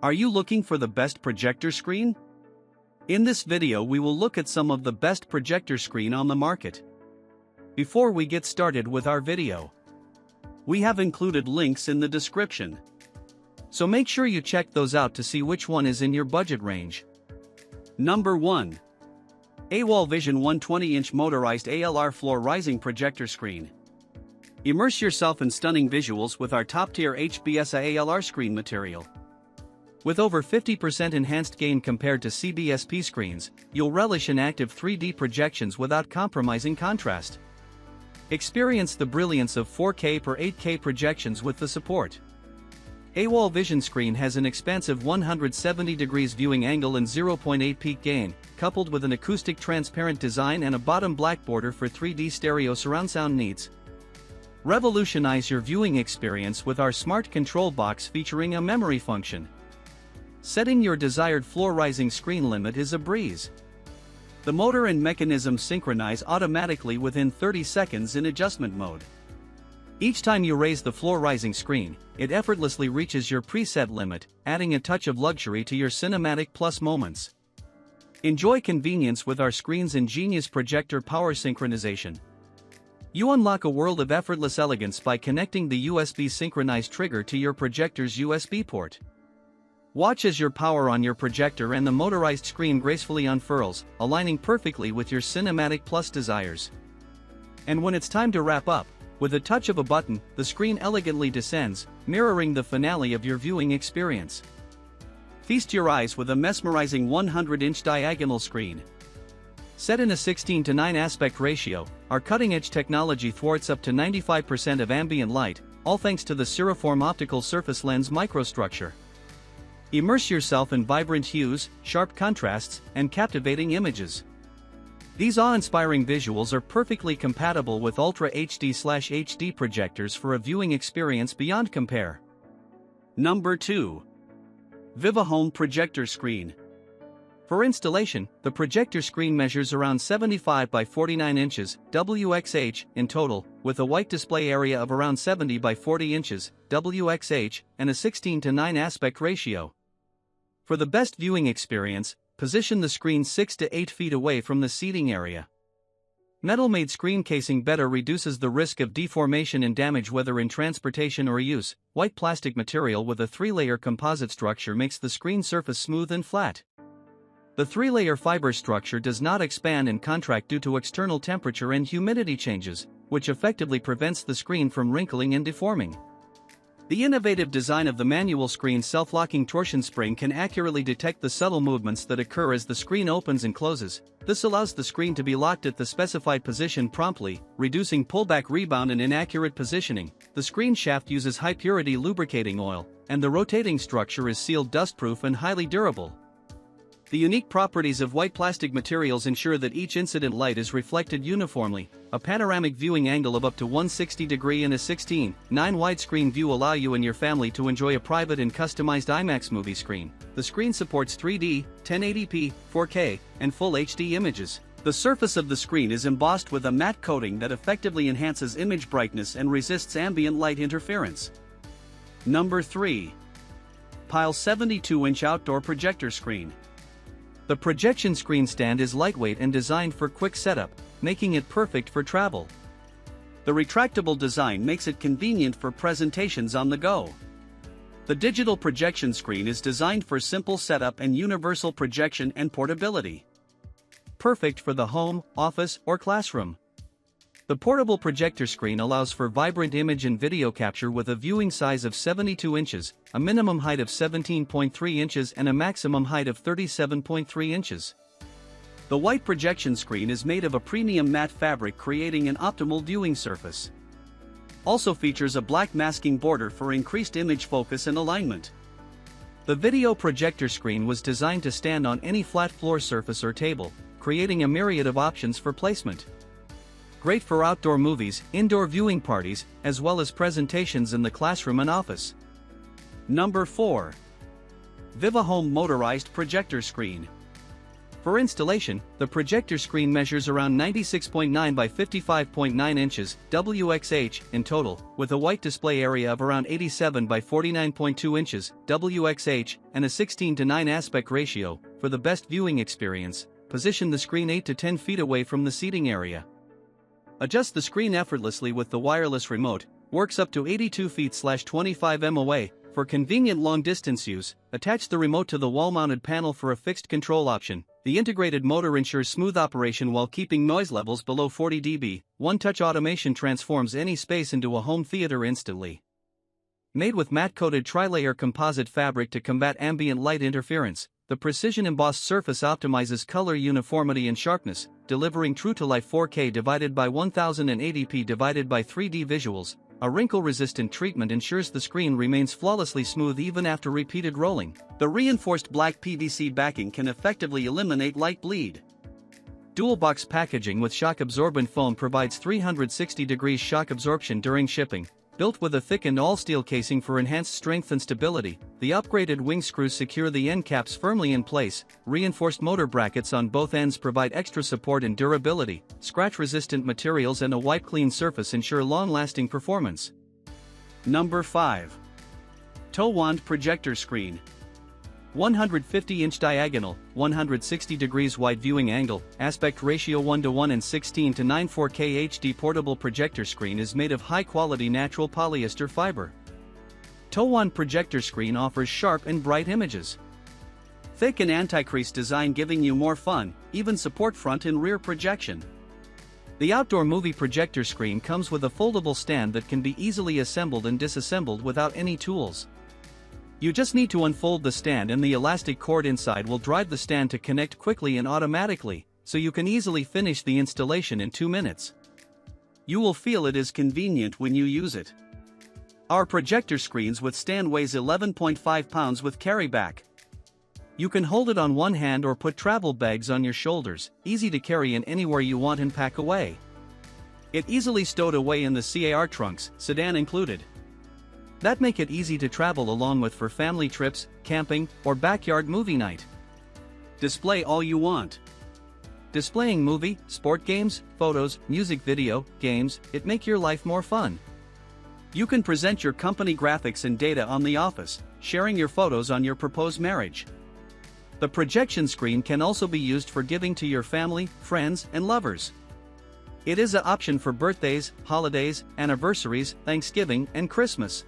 Are you looking for the best projector screen? In this video we will look at some of the best projector screen on the market. Before we get started with our video, we have included links in the description. So make sure you check those out to see which one is in your budget range. Number 1. AWOL Vision 120-inch Motorized ALR Floor Rising Projector Screen. Immerse yourself in stunning visuals with our top-tier HBSA ALR screen material. With over 50% enhanced gain compared to CBSP screens, you'll relish in active 3D projections without compromising contrast. Experience the brilliance of 4K per 8K projections with the support. AWOL Vision Screen has an expansive 170 degrees viewing angle and 0.8 peak gain, coupled with an acoustic transparent design and a bottom black border for 3D stereo surround sound needs. Revolutionize your viewing experience with our smart control box featuring a memory function. Setting your desired floor rising screen limit is a breeze. The motor and mechanism synchronize automatically within 30 seconds in adjustment mode. Each time you raise the floor rising screen, it effortlessly reaches your preset limit, adding a touch of luxury to your cinematic plus moments. Enjoy convenience with our screen's ingenious projector power synchronization. You unlock a world of effortless elegance by connecting the USB synchronized trigger to your projector's USB port. Watch as your power on your projector and the motorized screen gracefully unfurls, aligning perfectly with your cinematic plus desires. And when it's time to wrap up, with a touch of a button, the screen elegantly descends, mirroring the finale of your viewing experience. Feast your eyes with a mesmerizing 100-inch diagonal screen. Set in a 16:9 aspect ratio, our cutting-edge technology thwarts up to 95% of ambient light, all thanks to the Ciriform optical surface lens microstructure. Immerse yourself in vibrant hues, sharp contrasts, and captivating images. These awe-inspiring visuals are perfectly compatible with Ultra HD/HD projectors for a viewing experience beyond compare. Number 2. VIVOHOME Projector Screen. For installation, the projector screen measures around 75 by 49 inches WXH in total, with a white display area of around 70 by 40 inches WXH and a 16:9 aspect ratio. For the best viewing experience, position the screen 6 to 8 feet away from the seating area. Metal-made screen casing better reduces the risk of deformation and damage whether in transportation or use. White plastic material with a 3-layer composite structure makes the screen surface smooth and flat. The 3-layer fiber structure does not expand and contract due to external temperature and humidity changes, which effectively prevents the screen from wrinkling and deforming. The innovative design of the manual screen self-locking torsion spring can accurately detect the subtle movements that occur as the screen opens and closes. This allows the screen to be locked at the specified position promptly, reducing pullback rebound and inaccurate positioning. The screen shaft uses high-purity lubricating oil, and the rotating structure is sealed dust-proof and highly durable. The unique properties of white plastic materials ensure that each incident light is reflected uniformly. A panoramic viewing angle of up to 160 degrees and a 16:9 widescreen view allow you and your family to enjoy a private and customized IMAX movie screen. The screen supports 3D, 1080p, 4K, and Full HD images. The surface of the screen is embossed with a matte coating that effectively enhances image brightness and resists ambient light interference. Number 3. Pyle 72-inch Outdoor Projector Screen. The projection screen stand is lightweight and designed for quick setup, making it perfect for travel. The retractable design makes it convenient for presentations on the go. The digital projection screen is designed for simple setup and universal projection and portability. Perfect for the home, office, or classroom. The portable projector screen allows for vibrant image and video capture with a viewing size of 72 inches, a minimum height of 17.3 inches and a maximum height of 37.3 inches. The white projection screen is made of a premium matte fabric creating an optimal viewing surface. Also features a black masking border for increased image focus and alignment. The video projector screen was designed to stand on any flat floor surface or table, creating a myriad of options for placement. Great for outdoor movies, indoor viewing parties, as well as presentations in the classroom and office. Number 4. VIVOHOME Motorized Projector Screen. For installation, the projector screen measures around 96.9 by 55.9 inches WXH in total, with a white display area of around 87 by 49.2 inches WXH and a 16:9 aspect ratio. For the best viewing experience, position the screen 8 to 10 feet away from the seating area. Adjust the screen effortlessly with the wireless remote, works up to 82 feet/25 m away. For convenient long-distance use, attach the remote to the wall-mounted panel for a fixed control option. The integrated motor ensures smooth operation while keeping noise levels below 40 dB. One-touch automation transforms any space into a home theater instantly. Made with matte-coated tri-layer composite fabric to combat ambient light interference, the precision embossed surface optimizes color uniformity and sharpness, delivering true-to-life 4K divided by 1080p divided by 3D visuals. A wrinkle-resistant treatment ensures the screen remains flawlessly smooth even after repeated rolling. The reinforced black PVC backing can effectively eliminate light bleed. Dual box packaging with shock-absorbent foam provides 360 degrees shock absorption during shipping. Built with a thickened all-steel casing for enhanced strength and stability, the upgraded wing screws secure the end caps firmly in place. Reinforced motor brackets on both ends provide extra support and durability. Scratch-resistant materials and a wipe-clean surface ensure long-lasting performance. Number 5. TOWOND Projector Screen. 150-inch diagonal, 160 degrees wide viewing angle, aspect ratio 1:1 and 16:9 4K HD portable projector screen is made of high-quality natural polyester fiber. TOWOND projector screen offers sharp and bright images. Thick and anti-crease design giving you more fun, even support front and rear projection. The outdoor movie projector screen comes with a foldable stand that can be easily assembled and disassembled without any tools. You just need to unfold the stand and the elastic cord inside will drive the stand to connect quickly and automatically, so you can easily finish the installation in 2 minutes. You will feel it is convenient when you use it. Our projector screens with stand weighs 11.5 pounds with carry back. You can hold it on one hand or put travel bags on your shoulders, easy to carry in anywhere you want and pack away. It easily stowed away in the car trunks, sedan included. That make it easy to travel along with for family trips, camping, or backyard movie night. Display all you want. Displaying movie, sport games, photos, music video, games, it make your life more fun. You can present your company graphics and data on the office, sharing your photos on your proposed marriage. The projection screen can also be used for giving to your family, friends, and lovers. It is an option for birthdays, holidays, anniversaries, Thanksgiving, and Christmas.